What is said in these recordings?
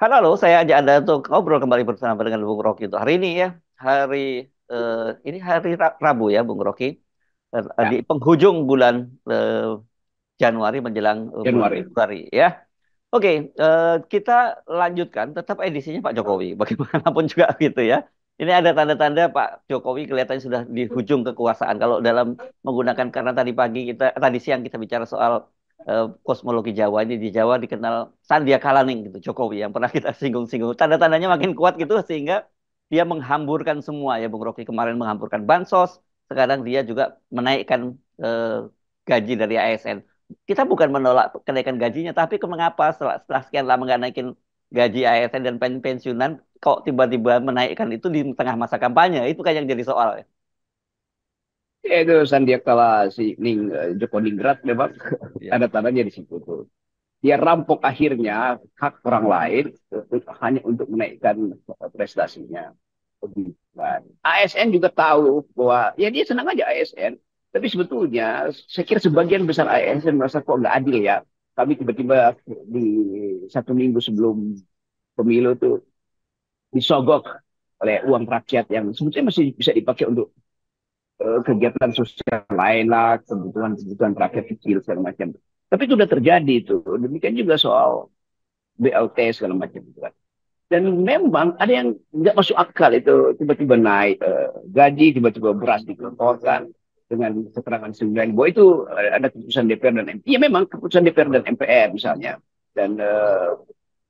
Halo, saya ajak Anda untuk ngobrol kembali bersama dengan Bung Rocky itu hari ini ya. Hari ini hari Rabu ya, Bung Rocky. Di Ya, penghujung bulan Januari menjelang bulan Januari. Februari ya. Oke, kita lanjutkan tetap edisinya Pak Jokowi. Bagaimanapun juga gitu ya. Ini ada tanda-tanda Pak Jokowi kelihatannya sudah di hujung kekuasaan. Kalau dalam menggunakan karena tadi siang kita bicara soal kosmologi Jawa ini di Jawa dikenal Sandia Kalaning gitu Jokowi yang pernah kita singgung-singgung. Tanda-tandanya makin kuat gitu sehingga dia menghamburkan semua ya Bung Rocky kemarin menghamburkan bansos, sekarang dia juga menaikkan gaji dari ASN. Kita bukan menolak kenaikan gajinya, tapi mengapa setelah sekian lama nggak naikin gaji ASN dan pensiunan, kok tiba-tiba menaikkan itu di tengah masa kampanye? Itu kan yang jadi soal. Ya. Ya, itu Sandiakala Joko Ningrat memang Ya. tanda-tandanya di situ tuh. Dia rampok akhirnya hak orang lain hanya untuk menaikkan prestasinya. Bukan. ASN juga tahu bahwa ya dia senang aja ASN. Tapi sebetulnya saya kira sebagian besar ASN merasa kok nggak adil ya. Kami tiba-tiba di 1 minggu sebelum pemilu tuh disogok oleh uang rakyat yang sebetulnya masih bisa dipakai untuk kegiatan sosial lain lah, kebutuhan-kebutuhan rakyat kecil segala macam. Tapi itu sudah terjadi itu. Demikian juga soal BLT segala macam itu kan. Dan memang ada yang nggak masuk akal itu tiba-tiba naik gaji, tiba-tiba beras digelontorkan dengan keterangan sembilan bahwa itu ada keputusan DPR dan MPR. Iya memang keputusan DPR dan MPR misalnya. Dan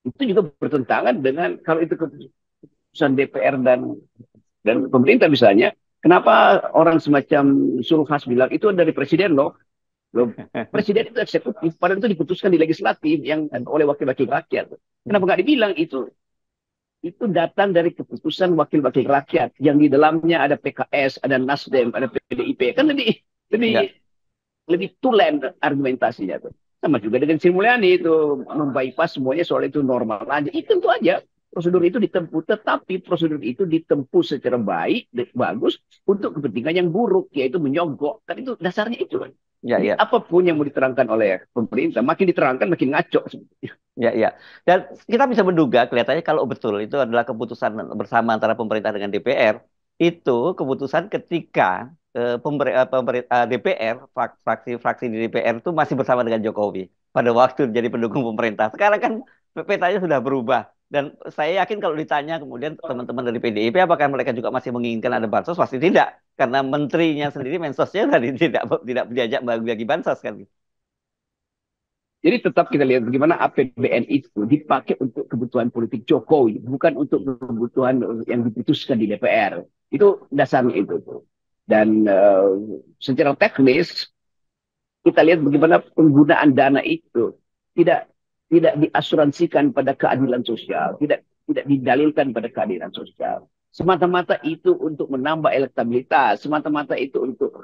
itu juga bertentangan dengan kalau itu keputusan DPR dan pemerintah misalnya, kenapa orang semacam Sulhas bilang itu dari presiden loh. Loh, presiden itu eksekutif, padahal itu diputuskan di legislatif yang oleh wakil-wakil rakyat. Kenapa nggak dibilang itu datang dari keputusan wakil-wakil rakyat yang di dalamnya ada PKS, ada Nasdem, ada PDIP. Kan lebih Ya. lebih lebih tulen argumentasinya tuh. Sama juga dengan Sri Mulyani itu membypass semuanya soal itu normal aja. Itu tentu aja prosedur itu ditempuh, tetapi prosedur itu ditempuh secara baik, bagus untuk kepentingan yang buruk, yaitu menyogok. Kan itu dasarnya itu kan. Ya, Jadi ya. apapun yang mau diterangkan oleh pemerintah, makin diterangkan makin ngaco sebetulnya. Ya, ya. Dan kita bisa menduga kelihatannya kalau betul itu adalah keputusan bersama antara pemerintah dengan DPR, itu keputusan ketika DPR, fraksi-fraksi di DPR itu masih bersama dengan Jokowi pada waktu jadi pendukung pemerintah. Sekarang kan petanya sudah berubah. Dan saya yakin kalau ditanya kemudian teman-teman dari PDIP apakah mereka juga masih menginginkan ada bansos, pasti tidak. Karena menterinya sendiri, mensosnya tadi tidak diajak bagi bansos kan. Jadi tetap kita lihat bagaimana APBN itu dipakai untuk kebutuhan politik Jokowi, bukan untuk kebutuhan yang diputuskan di DPR. Itu dasarnya itu. Dan secara teknis kita lihat bagaimana penggunaan dana itu tidak tidak diasuransikan pada keadilan sosial, tidak didalilkan pada keadilan sosial. Semata-mata itu untuk menambah elektabilitas, semata-mata itu untuk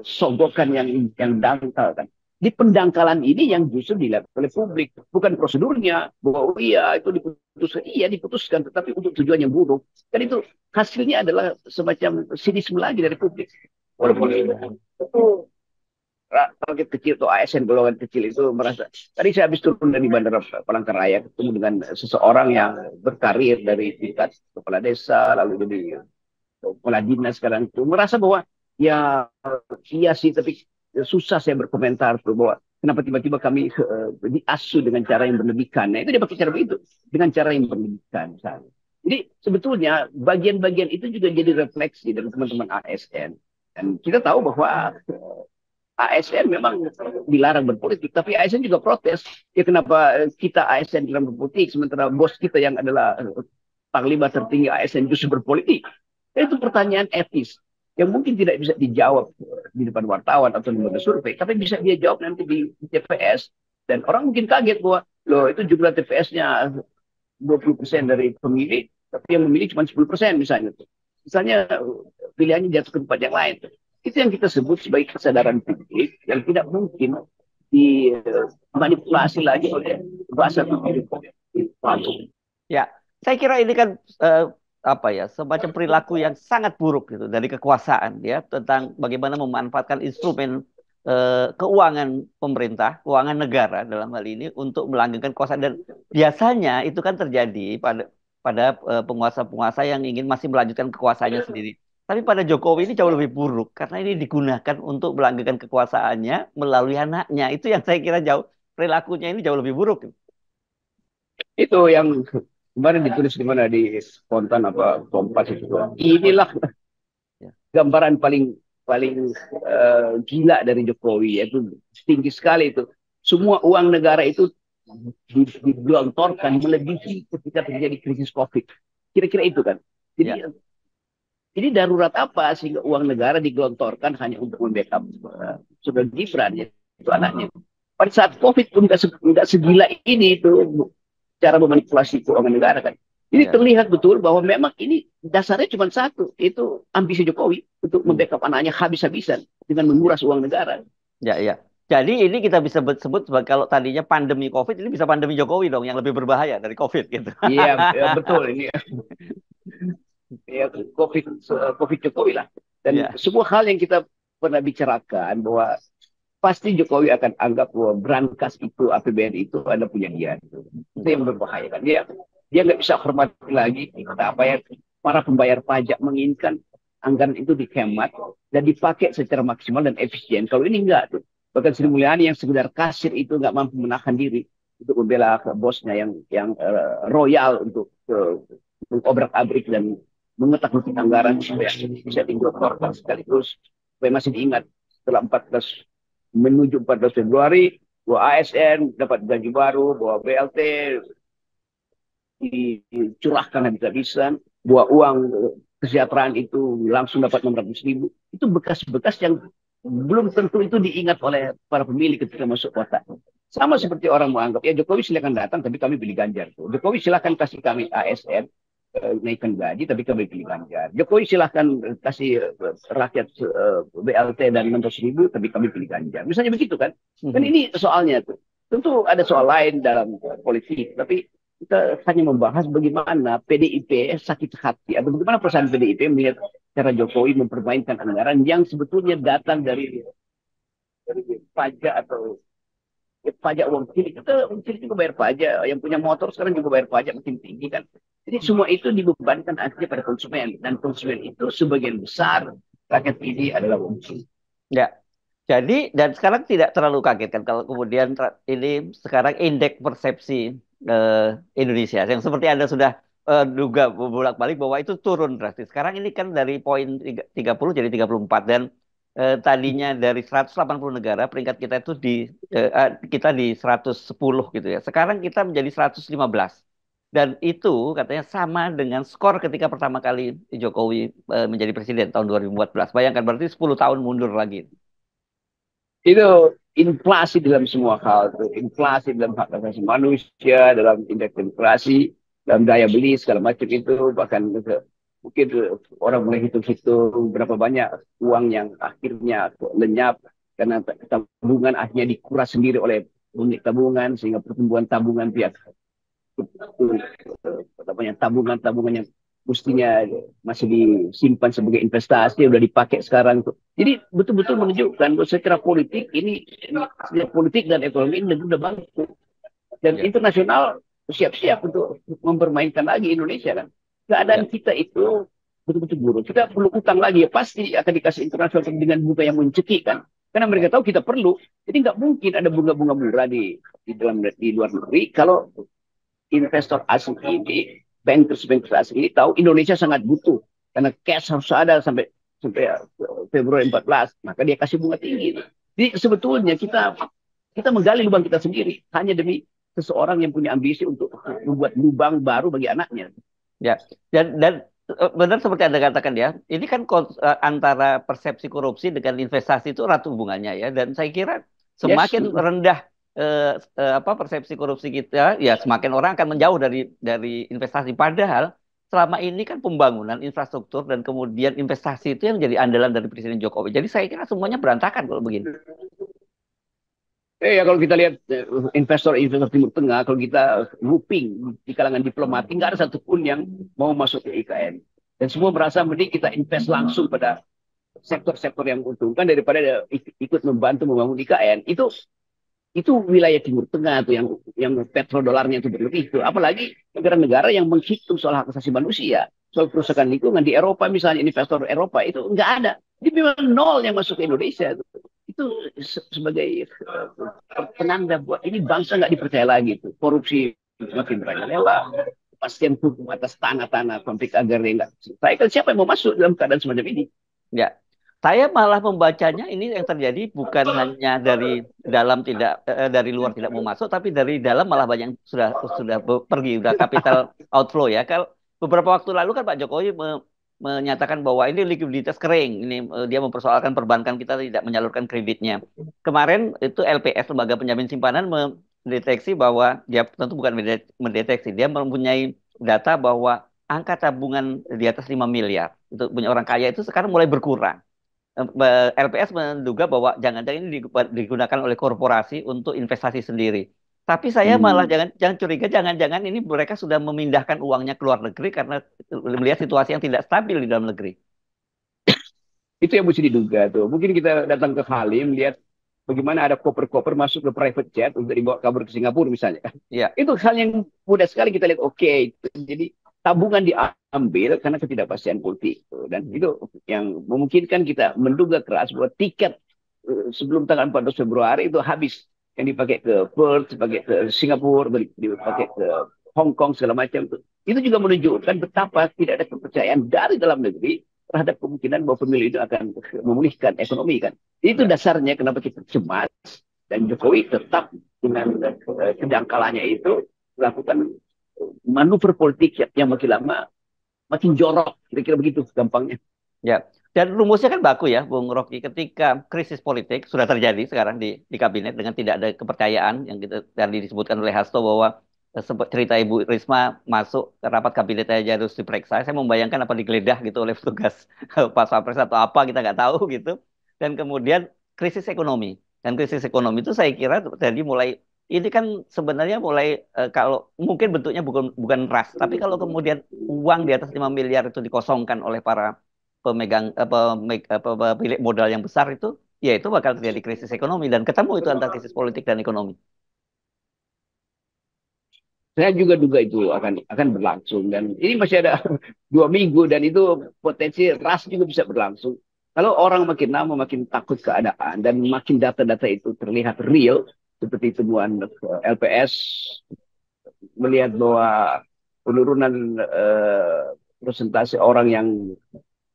sogokan yang dangkal kan. Di pendangkalan ini yang justru dilihat oleh publik, bukan prosedurnya bahwa oh iya itu diputuskan, iya diputuskan, tetapi untuk tujuan yang buruk. Dan itu hasilnya adalah semacam sinisme lagi dari publik. Walaupun itu target kecil atau ASN golongan kecil itu merasa tadi saya habis turun dari Bandara Palangkaraya ketemu dengan seseorang yang berkarir dari tingkat kepala desa lalu jadi kepala dinas sekarang itu merasa bahwa ya iya sih tapi susah saya berkomentar tuh bahwa kenapa tiba-tiba kami diasuh dengan cara yang berlebihan. Nah itu dia pakai cara begitu dengan cara yang berlebihan misalnya. Jadi sebetulnya bagian-bagian itu juga jadi refleksi dari teman-teman ASN. Dan kita tahu bahwa ASN memang dilarang berpolitik, tapi ASN juga protes. Ya kenapa kita ASN dilarang berpolitik, sementara bos kita yang adalah panglima tertinggi ASN justru berpolitik? Ya, itu pertanyaan etis yang mungkin tidak bisa dijawab di depan wartawan atau lembaga survei, tapi bisa dia jawab nanti di TPS. Dan orang mungkin kaget bahwa loh itu jumlah TPS-nya 20% dari pemilih, tapi yang memilih cuma 10% misalnya. Misalnya pilihannya jatuh ke tempat yang lain. Itu yang kita sebut sebagai kesadaran publik yang tidak mungkin dimanipulasi lagi oleh bahasa pemilih. Ya, saya kira ini kan apa ya, semacam perilaku yang sangat buruk gitu dari kekuasaan ya tentang bagaimana memanfaatkan instrumen keuangan pemerintah, keuangan negara dalam hal ini untuk melanggengkan kekuasaan dan biasanya itu kan terjadi pada penguasa-penguasa yang ingin masih melanjutkan kekuasaannya sendiri. Tapi pada Jokowi ini jauh lebih buruk karena ini digunakan untuk melanggengkan kekuasaannya melalui anaknya. Itu yang saya kira jauh perilakunya ini jauh lebih buruk. Itu yang kemarin ditulis di mana di spontan apa Kompas itu. Inilah Ya, gambaran paling paling gila dari Jokowi, yaitu tinggi sekali itu. Semua uang negara itu digelontorkan melebihi ketika terjadi krisis COVID. Kira-kira itu kan. ya, Jadi jadi darurat apa sehingga uang negara digelontorkan hanya untuk membackup Saudara Gibran ya, itu anaknya. Pada saat COVID pun nggak segila ini itu cara memanipulasi keuangan negara kan. Jadi ya, terlihat betul bahwa memang ini dasarnya cuma satu, itu ambisi Jokowi untuk hmm, membackup anaknya habis-habisan dengan ya, menguras uang negara. ya, ya. Jadi ini kita bisa sebut sebagai kalau tadinya pandemi COVID, ini bisa pandemi Jokowi dong yang lebih berbahaya dari COVID gitu. Iya, betul ini ya COVID COVID Jokowi lah. Dan Ya, semua hal yang kita pernah bicarakan bahwa pasti Jokowi akan anggap bahwa brankas itu APBN itu ada punya dia. Itu hmm, yang membahayakan. Dia nggak bisa hormati lagi apa ya para pembayar pajak menginginkan anggaran itu dikemat dan dipakai secara maksimal dan efisien. Kalau ini enggak tuh. Bahkan Sri Mulyani yang sekedar kasir itu nggak mampu menahan diri untuk membela bosnya yang royal untuk mengobrak-abrik dan mengetak-ngetik anggaran supaya bisa digelontorkan sekaligus supaya masih diingat setelah 14 menuju 14 Februari bahwa ASN dapat gaji baru, bahwa BLT dicurahkan habis-habisan, bahwa uang kesejahteraan itu langsung dapat 600.000. Itu bekas-bekas yang belum tentu itu diingat oleh para pemilih ketika masuk kota. Sama ya, seperti orang menganggap, ya Jokowi silakan datang, tapi kami pilih Ganjar. Jokowi silakan kasih kami ASN, naikkan gaji, tapi kami pilih Ganjar. Jokowi silahkan kasih rakyat BLT dan 600.000, tapi kami pilih Ganjar. Misalnya begitu kan? Dan hmm, ini soalnya tuh. Tentu ada soal lain dalam politik, tapi kita hanya membahas bagaimana PDIP sakit hati atau bagaimana perusahaan PDIP melihat cara Jokowi mempermainkan anggaran yang sebetulnya datang dari pajak atau ya, pajak uang cilik. Kita uang cilik juga bayar pajak, yang punya motor sekarang juga bayar pajak makin tinggi kan. Jadi semua itu dibebankan akhirnya pada konsumen dan konsumen itu sebagian besar rakyat ini adalah uang cilik. ya. Jadi dan sekarang tidak terlalu kaget kan kalau kemudian ini sekarang indeks persepsi eh, Indonesia yang seperti Anda sudah duga bolak-balik bahwa itu turun drastis. Sekarang ini kan dari poin 30 jadi 34 dan tadinya dari 180 negara peringkat kita itu kita di 110 gitu ya. Sekarang kita menjadi 115. Dan itu katanya sama dengan skor ketika pertama kali Jokowi menjadi presiden tahun 2014. Bayangkan berarti 10 tahun mundur lagi. Itu inflasi dalam semua hal, tuh. Inflasi dalam hak asasi manusia, dalam indeks demokrasi, dalam daya beli segala macam itu, bahkan mungkin orang mulai hitung-hitung berapa banyak uang yang akhirnya lenyap karena tabungan akhirnya dikuras sendiri oleh unit tabungan sehingga pertumbuhan tabungan pihak tabungan-tabungan yang mestinya masih disimpan sebagai investasi udah dipakai sekarang tuh. Jadi betul-betul menunjukkan bahwa secara politik ini politik dan ekonomi ini udah bangkit dan Ya. internasional siap-siap untuk mempermainkan lagi Indonesia kan. Keadaan Ya. kita itu betul-betul buruk. Kita perlu utang lagi ya pasti akan dikasih internasional dengan bunga yang mencekik kan. Karena Ya, mereka tahu kita perlu. Jadi nggak mungkin ada bunga-bunga murah di luar negeri kalau investor asing ini, bankers asing ini tahu Indonesia sangat butuh karena cash harus ada sampai Februari 14, maka dia kasih bunga tinggi. Jadi sebetulnya kita menggali lubang kita sendiri hanya demi seseorang yang punya ambisi untuk membuat lubang baru bagi anaknya. ya. Dan benar seperti Anda katakan ya, ini kan antara persepsi korupsi dengan investasi itu erat hubungannya ya. Dan saya kira Yes, semakin rendah apa persepsi korupsi kita, ya semakin orang akan menjauh dari investasi. Padahal selama ini kan pembangunan infrastruktur dan kemudian investasi itu yang jadi andalan dari Presiden Jokowi. Jadi saya kira semuanya berantakan kalau begini. ya kalau kita lihat investor Timur Tengah, kalau kita grouping di kalangan diplomatik, nggak ada satupun yang mau masuk ke IKN. Dan semua merasa mending kita invest langsung pada sektor-sektor yang menguntungkan daripada ikut membantu membangun IKN. Itu wilayah Timur Tengah tuh yang petrodolarnya itu berlebih itu. Apalagi negara-negara yang menghitung soal hak asasi manusia, soal kerusakan lingkungan di Eropa misalnya investor Eropa itu nggak ada. Jadi memang nol yang masuk ke Indonesia itu sebagai penanda buat ini bangsa nggak dipercaya lagi tuh. Korupsi makin merajalela, kepastian hukum atas tanah-tanah konflik agraria nggak selesai. Kan siapa yang mau masuk dalam keadaan semacam ini? Ya, saya malah membacanya ini yang terjadi bukan hanya dari dalam tidak dari luar tidak mau masuk, tapi dari dalam malah banyak yang sudah pergi, udah capital outflow ya. Kalau beberapa waktu lalu kan Pak Jokowi menyatakan bahwa ini likuiditas kering, ini dia mempersoalkan perbankan kita tidak menyalurkan kreditnya. Kemarin itu LPS Lembaga Penjamin Simpanan mendeteksi bahwa dia tentu bukan mendeteksi, dia mempunyai data bahwa angka tabungan di atas 5 miliar itu punya orang kaya itu sekarang mulai berkurang. LPS menduga bahwa jangan-jangan ini digunakan oleh korporasi untuk investasi sendiri. Tapi saya malah Hmm. jangan jangan curiga, jangan-jangan ini mereka sudah memindahkan uangnya ke luar negeri karena melihat situasi yang tidak stabil di dalam negeri. Itu yang mesti diduga tuh. Mungkin kita datang ke Halim, lihat bagaimana ada koper-koper masuk ke private jet untuk dibawa kabur ke Singapura misalnya. Ya, Itu hal yang mudah sekali kita lihat. Oke, jadi tabungan diambil karena ketidakpastian politik. Dan itu yang memungkinkan kita menduga keras bahwa tiket sebelum tanggal 14 Februari itu habis. Yang dipakai ke Perth, dipakai ke Singapura, dipakai ke Hong Kong segala macam. Itu juga menunjukkan betapa tidak ada kepercayaan dari dalam negeri terhadap kemungkinan bahwa pemilu itu akan memulihkan ekonomi kan. Itu ya, dasarnya kenapa kita cemas dan Jokowi tetap dengan kedangkalannya itu melakukan manuver politik yang makin lama makin jorok. Kira-kira begitu gampangnya. ya. Dan rumusnya kan baku ya, Bung Rocky. Ketika krisis politik sudah terjadi sekarang di kabinet dengan tidak ada kepercayaan yang kita tadi disebutkan oleh Hasto bahwa sempat cerita Ibu Risma masuk ke rapat kabinet aja harus diperiksa. Saya membayangkan apa digeledah gitu oleh petugas Pak Wapres atau apa kita nggak tahu gitu. Dan kemudian krisis ekonomi. Dan krisis ekonomi itu saya kira jadi mulai ini kan sebenarnya mulai kalau mungkin bentuknya bukan bukan ras, tapi kalau kemudian uang di atas 5 miliar itu dikosongkan oleh para pemegang pemilik modal yang besar itu, ya itu bakal terjadi krisis ekonomi dan ketemu itu antara krisis politik dan ekonomi. Saya juga duga itu akan berlangsung dan ini masih ada 2 minggu dan itu potensi ras juga bisa berlangsung. Kalau orang makin lama makin takut keadaan dan makin data-data itu terlihat real seperti temuan LPS melihat bahwa penurunan persentase orang yang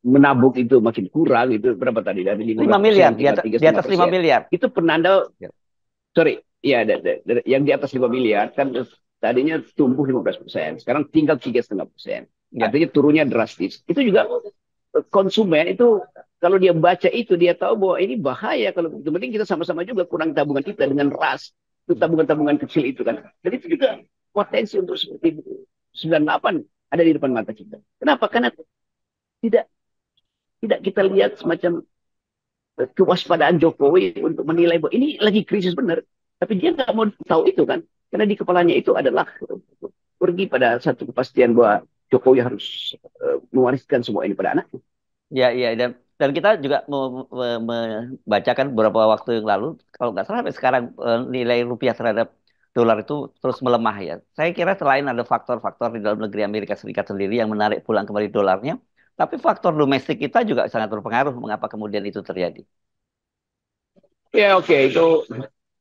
menabung itu makin kurang itu berapa tadi dari 5 miliar, 15% tinggal tiga di setengah atas 5 persen miliar. itu penanda Ya, sorry ya yang di atas 5 miliar kan tadinya tumbuh 15%, sekarang tinggal 3,5%. ya, Artinya turunnya drastis. Itu juga konsumen itu kalau dia baca itu dia tahu bahwa ini bahaya kalau begitu. Mending kita sama-sama juga kurang tabungan kita dengan ras. Itu tabungan-tabungan kecil itu kan. Dan itu juga potensi untuk seperti 98 ada di depan mata kita. Kenapa? Karena tidak tidak kita lihat semacam kewaspadaan Jokowi untuk menilai bahwa ini lagi krisis benar. Tapi dia nggak mau tahu itu kan. Karena di kepalanya itu adalah pergi pada satu kepastian bahwa Jokowi harus mewariskan semua ini pada anaknya. ya, ya. Dan kita juga membacakan beberapa waktu yang lalu, kalau nggak salah sampai sekarang nilai rupiah terhadap dolar itu terus melemah ya. Saya kira selain ada faktor-faktor di dalam negeri Amerika Serikat sendiri yang menarik pulang kembali dolarnya, tapi faktor domestik kita juga sangat berpengaruh mengapa kemudian itu terjadi. Ya oke itu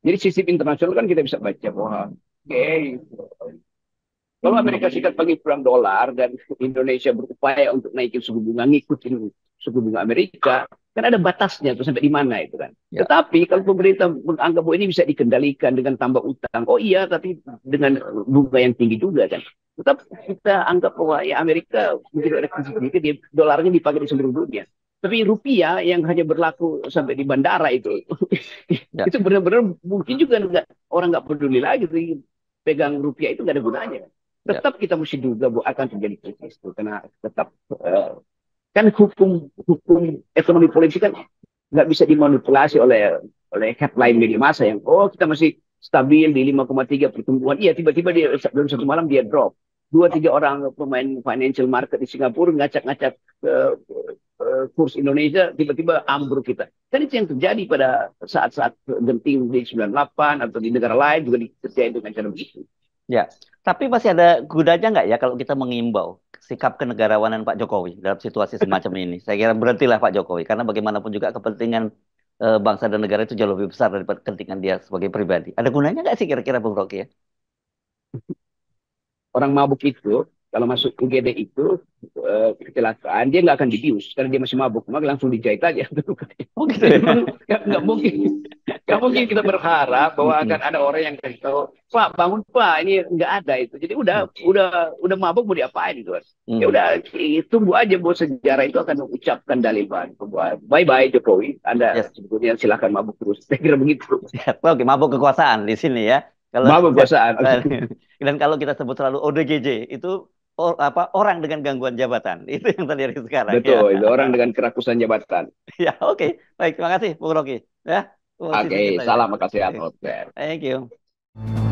jadi sistem internasional kan kita bisa baca bahwa oke kalau Amerika Serikat pakai perang dolar dan Indonesia berupaya untuk naikin suku bunga ngikutin suku bunga Amerika kan ada batasnya tuh sampai di mana itu kan. Ya, Tetapi kalau pemerintah menganggap bahwa ini bisa dikendalikan dengan tambah utang, oh iya tapi dengan bunga yang tinggi juga kan. Tetap kita anggap bahwa ya Amerika begitu ada krisis sedikit dia dolarnya dipakai di seluruh dunia. Tapi rupiah yang hanya berlaku sampai di bandara itu ya, itu benar-benar mungkin juga orang nggak peduli lagi pegang rupiah itu nggak ada gunanya. ya. Tetap kita mesti duga bahwa akan terjadi krisis itu karena tetap kan hukum hukum ekonomi politik kan nggak bisa dimanipulasi oleh headline media massa yang oh kita masih stabil di 5,3 pertumbuhan iya tiba-tiba dia dalam satu malam dia drop dua tiga orang pemain financial market di Singapura ngacak-ngacak uh, kurs Indonesia, tiba-tiba ambruk kita. Kan itu yang terjadi pada saat-saat genting di 98 atau di negara lain juga terjadi dengan cara begitu. Ya, tapi masih ada gunanya nggak ya kalau kita mengimbau sikap kenegarawanan Pak Jokowi dalam situasi semacam ini? Saya kira berhentilah Pak Jokowi, karena bagaimanapun juga kepentingan bangsa dan negara itu jauh lebih besar daripada kepentingan dia sebagai pribadi. Ada gunanya nggak sih kira-kira Bung Rocky ya? Orang mabuk itu kalau masuk UGD itu kecelakaan dia nggak akan dibius karena dia masih mabuk, maka langsung dijahit aja. Oh gitu Jadi ya. memang nggak mungkin kita berharap bahwa akan Mm-mm. ada orang yang kasih tahu, Pak bangun Pak, ini nggak ada itu. Jadi udah mabuk mau diapain itu? Ya Mm. udah, tunggu aja bahwa sejarah itu akan mengucapkan dalil bahwa bye bye Jokowi, Anda Yes. sebetulnya silakan mabuk terus. Saya kira begitu. Ya, oke, mabuk kekuasaan di sini ya. Kalau Mabuk kekuasaan. dan kalau kita sebut selalu ODGJ itu apa orang dengan gangguan jabatan itu yang terjadi sekarang ya. Betul, itu orang dengan kerakusan jabatan. Ya, oke. Baik, terima kasih Bung Rocky. Ya, posisi Oke, kita ya. salam makasih Oke. Atmosfer. Thank you.